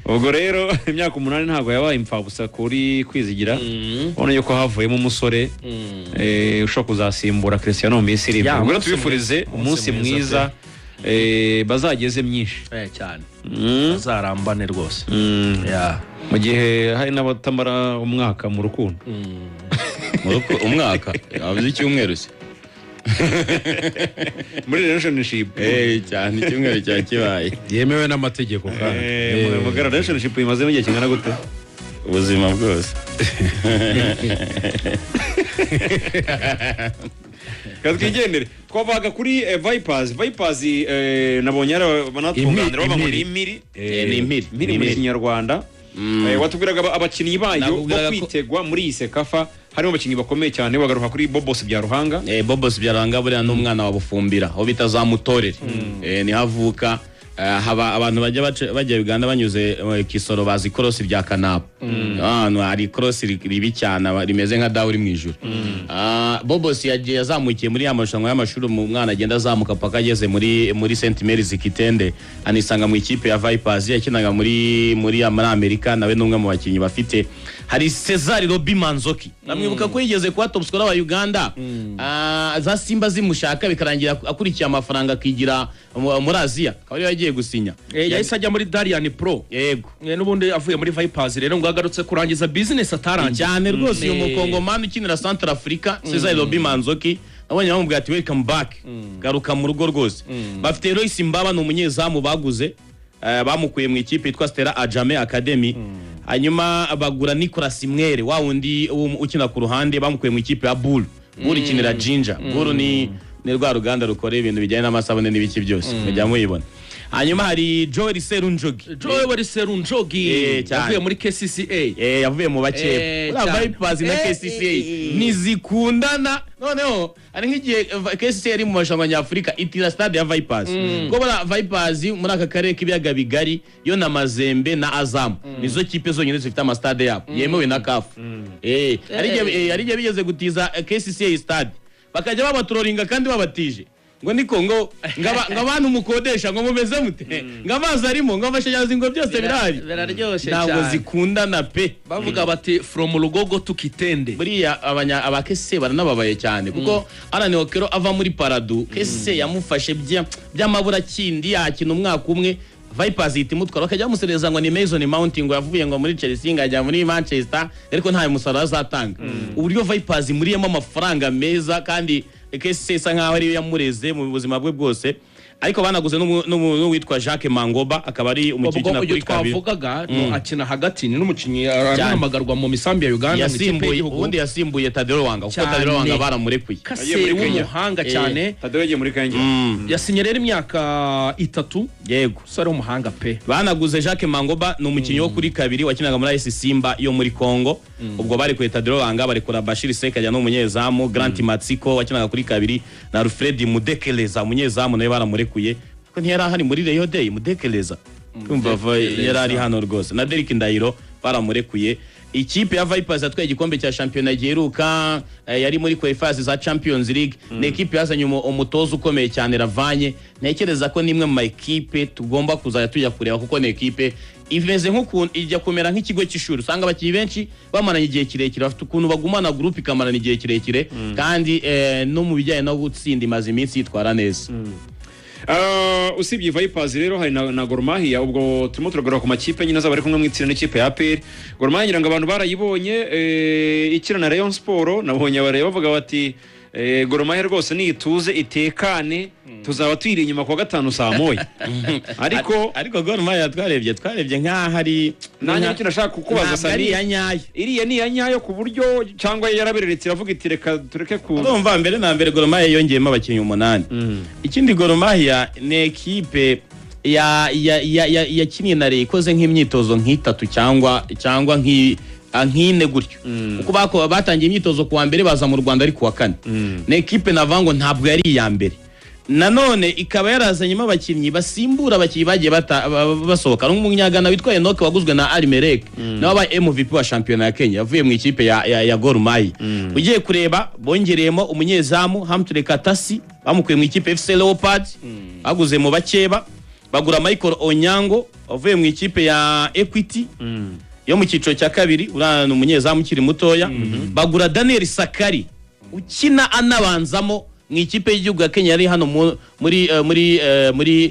ubwo rero imyaka 8 ntago yabaye impfabusa kuri kwizigira ubona yuko havuyemo umusore ushobora kuzasimbura Cristiano Messi ubwo tubifurize umunsi mwiza bazageze myinshi cyane bazarambane rwose mu gihe hari n'abatamara umwaka mu rukundo umwaka avuze icyumweru se muri relationship cyane icyumweru cya kibaye yemewe n'amategeko kandi mu relationship imaze igihe kingana gute ubuzima bwose katwigendere twabaga kuri Vipers nabonye banatungana baba muri impiri mu Kinyarwanda watubwiraga abakinnyi bayo bo kwitegwa muri Sekafa harimo abakinnyi bakomeye cyane bagaruka kuri Bobos bya Ruhanga Bobos bya Ruhanga buriya n'umwana wa Bufumbira aho bita za Mutorere ni havuka haba abantu bajya Uganda banyuze Kisoro bazi cross bya Kanapa hari cross ribi cyane rimeze nka dauri mu ijuru Bobos yagiye yazamukiye muri amashango y'amashuri mu mwana agenda azamuka paka ageze muri St Mary's Kitende anisanga mu ikipe ya Vipers yakinaga muri Amerika nawe n'umwe mu bakinnyi bafite hari Cesar Robi Manzoki namwibuka ko yigeze kuba top scorer wa Uganda za Simba zimushaka bikarangira akurikiye amafaranga akigira muri Aziya akaba yagiye gusinya yahise ajya muri Dalian Pro yego n'ubundi avuye muri Vipers rero ngo agarutse kurangiza business atarangiye cyane rwose uyu mukongomani ukinira Central Africa Cesar Robi Manzoki abonye bamubwira ati welcome back garuka mu rugo rwose bafite Royce Mbaba n'umunyezamu baguze bamukuye mu ikipe yitwa Stella Ajame Academy hanyuma bagura Nicolas Mwere wa wundi ukina ku ruhande bamukuye mu ikipe ya Bull ikinira Ginger Bull ni rwa ruganda rukora ibintu bijyanye n'amasabune n'ibiki byose mujya muyibona hanyuma hari Joel Serunjogi yavuye muri KCCA yavuye mu bakeba Vipers na KCCA nizikundana noneho ari nk'igihe KCCA ari mu mashango y'Afrika itira stade ya Vipers ko bara Vipers muri aka karere k'ibiyaga bigari yo na Mazembe na Azam nizo kipe zonyine zifite ama stade yabo yemewe na CAF ari bigeze gutiza KCCA stade bakajya babatrolinga kandi babatije ngo niko ngo abantu mukodesha ngo mumeze mute ngamazi arimo ngo amashanyarazi ngo byose birahari biraryoshye cyane ntabwo zikundana pe bavuga bati from Rugogo to Kitende buriya abakese baranababaye cyane kuko Arane Okero ava muri Paradu kese yamufashe by'amabura kindi yakina umwaka umwe Vipers itimutwara bakajya musereza ngo ni Mason Mount ngo yavuye ngo muri Chelsea ngajya muri Manchester ariko nta musaruro azatanga uburyo Vipers muriyemo amafaranga meza kandi kese isa nkaho ari yamureze mu buzima bwe bwose ariko banaguze n'uwitwa Jacques Mangoba akaba ari umukinnyi na kuri kabiri twavugaga akina hagati ni n'umukinnyi arahamagarwa mu misambi ya Uganda ubundi yasimbuye Tadeo Wanga kuko Tadeo Wanga baramurekuye kase w'umuhanga cyane Tadeo yagiye muri Kenya yasinye rero imyaka 3 yego sare umuhanga pe banaguze Jacques Mangoba ni umukinnyi wo kuri kabiri wakinaga muri AS Simba yo muri Congo ubwo bari ku Tadeo Wanga bari kura Bashir Seka ajya n'umunyezamu Grant Matsiko wakinaga kuri kabiri na Alfred Mudekeleza umunyezamu nawe baramurekuye ko ntiyari ahari muri Rio Day Mudekeleza kumva yari ari hano rwose na Derek Ndahiro baramurekuye ikipe ya Vipers yatwaye igikombe cya championnat giheruka yari muri qualifiers za Champions League ni ekipe yazanye umutozo ukomeye cyane Ravanye ntekereza ko nimwe mu ekipe tugomba kuzaya tujya kureba kuko ni ekipe imeze nk'ukuntu ijya kumera nk'ikigo cy'ishuri usanga abakinnyi benshi bamaranye igihe kirekire bafite ukuntu bagumana groupe ikamarana igihe kirekire kandi no mu bijyanye no gutsinda imaze iminsi yitwara neza usibye Vipers rero hari na Gor Mahia ubwo turimo turagora ku makipe nyine azaba ari kumwe mwitsira n'ikipe ya APR Gor Mahia ngira ngo abantu barayibonye ikina na Rayon Sport nabonye abareba bavuga bati Gor Mahia rwose nituze itekane tuzaba twiri inyuma kwa gatanu saa moya ariko Gor Mahia twarebye nkaho ari nanjye icyo nashaka kukubaza sari ya nyayo iriya ni ya nyayo ku buryo cyangwa yarabereretse iravuga iti reka tureke ku urumva mbere na mbere Gor Mahia yongeyemo abakinnyi 8 ikindi Gor Mahia ni ekipe yakiniye na ikoze nk'imyitozo nk'itatu cyangwa nk'ine gutyo kuko batangiye imyitozo kuwa mbere baza mu Rwanda ari kuwa kane ni ekipe navango ntabwo yari iya mbere nanone ikaba yarazanyemo abakinnyi basimbura abakinnyi bagiye basohoka n'umunyagana witwa Enoch waguzwe na Alimelek nawe aba MVP wa championnat ya Kenya yavuye mu ikipe ya Gor Mahia ugiye kureba bongereyemo umunyezamu Hamture Katasi bamukuye mu ikipe FC Leopard baguze mu bakeba bagura Michael Onyango avuye mu ikipe ya Equity yo mu cyiciro cya kabiri urana umunyezamu ukiri mutoya bagura Daniel Sakari ukina anabanzamo mu ikipe y'igihugu ya Kenya yari hano muri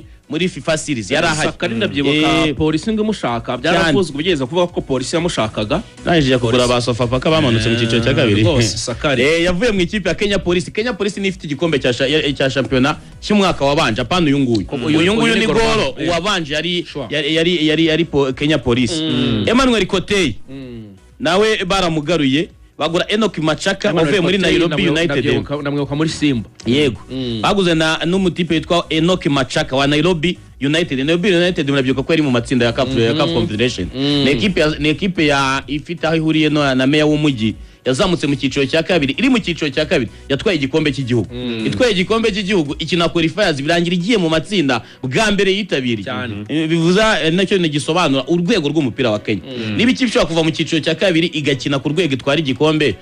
FIFA series yari ahari. Sakari ndabyibuka polisi ngo imushaka byaravuzwe bigeze kuvuga ko polisi yamushakaga naje kugura ba Sofapaka bamanutse mu cyiciro cya kabiri. Sakari yavuye mu ikipe ya Kenya Police ni ifite igikombe cya championnat cy'umwaka wabanje apana uyu nguyu ni Goro wabanje yari Kenya Police. Emmanuel Kotei nawe baramugaruye bagura Enoch Machaka wavuye muri Nairobi United namwibuka muri Simba yego baguze n'umutipe witwa Enoch Machaka wa Nairobi United murabyuka ko yari mu matsinda ya CAF Confederation ni equipe ya ifite aho ihuriye na meya w'umujyi yazamutse mu cyiciro cya kabiri iri mu cyiciro cya kabiri yatwaye igikombe cy'igihugu itwaye igikombe cy'igihugu ikina qualifiers birangira igiye mu matsinda bwa mbere yitabiriye bivuza nacyo gisobanura urwego rw'umupira wa Kenya niba ikibishobora kuva mu cyiciro cya kabiri igakina ku rwego itwara igikombe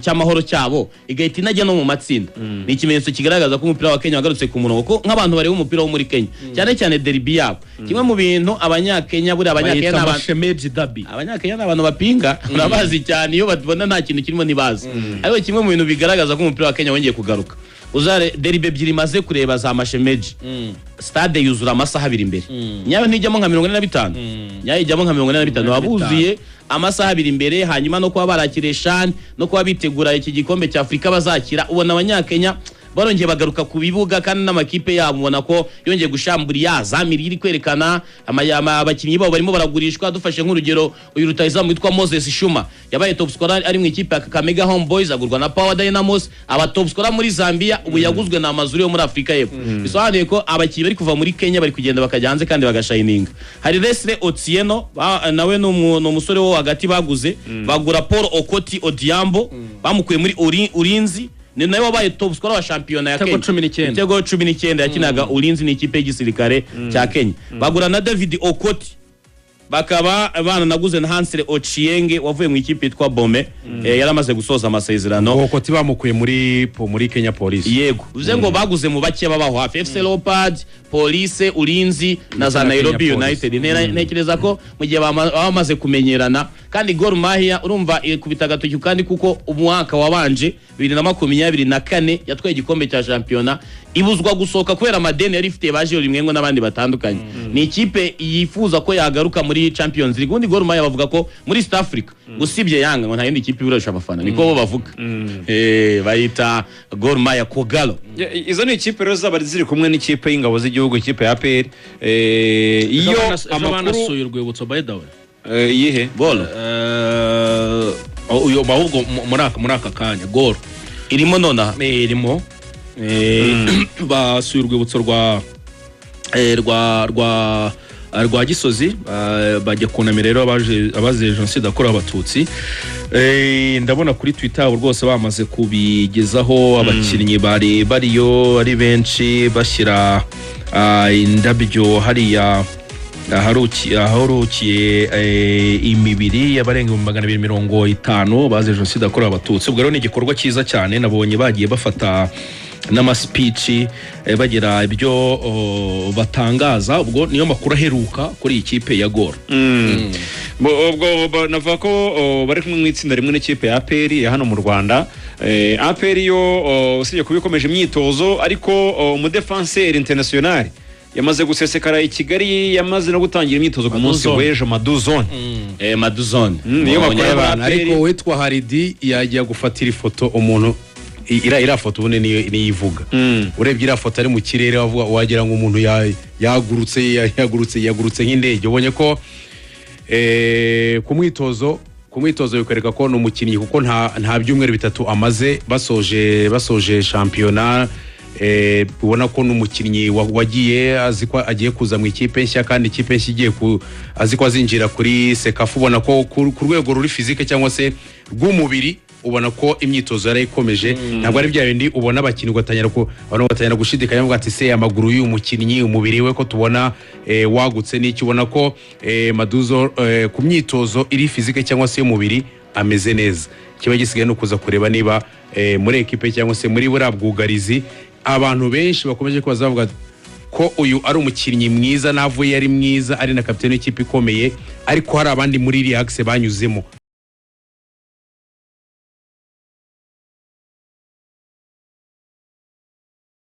cy'amahoro cyabo igahita inajya no mu matsinda ni ikimenyetso kigaragaza ko umupira wa Kenya wagarutse ku murongo ko nk'abantu bareba umupira wo muri Kenya cyane derby yabo kimwe mu bintu abanyakenya buri abanyakenya n'abantu bapinga urabazi cyane iyo babona nta kintu kirimo ntibazi ariko kimwe mu bintu bigaragaza ko umupira wa Kenya wongeye kugaruka uzare derby ebyiri maze kureba za Mashemeji stade yuzura amasaha abiri imbere nyawe ntijyamo nka 45 nyawe ijyamo nka 45 wabuzuye amasaha abiri imbere hanyuma no kuba barakire Shan no kuba bitegura iki gikombe cya Afrika bazakira ubona abanyakenya barongeye bagaruka ku bibuga kandi n'amakipe yabo ubona ko yongeye gushamburiya zamiri iri kwerekana abakinnyi babo barimo baragurishwa dufashe nk'urugero uyu rutayizamu witwa Moses Shuma yabaye top scorer ari mu ikipe ya Kakamega Homeboys agurwa na Power Dynamos aba top scorer muri Zambia ubu yaguzwe na Amazuri yo muri Afrika y'Epfo bisobanuye ko abakinnyi bari kuva muri Kenya bari kugenda bakajya hanze kandi bagashininga hari Leslie Otieno nawe n'umusore wo hagati baguze bagura Paul Okoti Odiambo bamukuye muri Ulinzi ni nawe wabaye top scorer wa shampiyona ya Kenya Tego 19 yakinaga Ulinzi ni ikipe y'igisirikare cya Kenya bagura na David Okoti bakaba abana naguze na Hansel Ochienge wavuye mu ikipe yitwa Bome yaramaze gusoza amasezerano Okoti bamukuye muri Kenya Police yego uze ngo baguze mu bake babaho hafi FC Leopards Police Ulinzi na za Nairobi United ntekereza ko mu gihe bamaze kumenyerana kandi Gor Mahia urumva kubita gatoki kandi kuko umwaka wabanje 2024 yatwaye igikombe cya championnat ibuzwa gusoka kubera amadeni yari ifite baje rimwengo n'abandi batandukanye ni ikipe yifuza ko yagaruka muri Champions League undi Gor Mahia bavuga ko muri East Africa usibye Yanga ngo nta yindi ikipe ibirusha abafana niko bo bavuga bayita Gor Mahia Kogalo izo ni ikipe rero zaba ziri kumwe n'ikipe y'ingabo z'igihugu ikipe ya APR iyo amakuru urwibutso by the way yihe Gol uyo bahubwo muri aka kanya Gol irimo nona irimo basuye urwibutso rwa Gisozi bajya kunamira rero abazize jenoside yakorewe abatutsi ndabona kuri Twitter rwose bamaze kubigezaho abakinnyi bariyo ari benshi bashyira indabyo hariya aharukiye imibiri y'abarenga 250 bazize jenoside yakorewe abatutsi ubwo rero ni igikorwa cyiza cyane nabonye bagiye bafata n'amaspeech bagira ibyo batangaza ubwo niyo makuru aheruka kuri ikipe ya Gor ubwo navuga ko bari kumwe mu itsinda rimwe n'ikipe ya APR ya hano mu Rwanda APR yo usibye kubikomeje imyitozo ariko umudefenseur international yamaze gusesekara i Kigali yamaze no gutangira imyitozo ku munsi w'ejo Maduzone Maduzone niyo makuru y'abantu ariko witwa Haridi yagiye gufatira ifoto umuntu ira foto ubone ni ivuga urebye ira foto ari mu kirere wagira ngo umuntu yagurutse nk'indege ubonye ko ku mwitozo bikwereka ko n'umukinnyi kuko nta byumweru bitatu amaze basoje shampiyona ubona ko n'umukinnyi wagiye azi ko agiye kuza mu ikipe nshya kandi ikipe nshya igiye azi ko azinjira kuri Sekafu ubona ko ku rwego ruri fizike cyangwa se rw'umubiri ubona ko imyitozo yarayikomeje ntabwo ari bya bindi ubona abakinnyi batangira gushidikanya bavuga ati se amaguru y'uyu mukinnyi umubiri we ko tubona wagutse n'iki ubona ko Maduzo ku myitozo iri fizike cyangwa se y'umubiri ameze neza kiba gisigaye no kuza kureba niba muri ekipe cyangwa se muri buriya bwugarizi abantu benshi bakomeje kubaza bavuga ko uyu ari umukinnyi mwiza navuye ari mwiza ari na kapiteni w'ikipe ikomeye ariko hari abandi muri iriya axe banyuzemo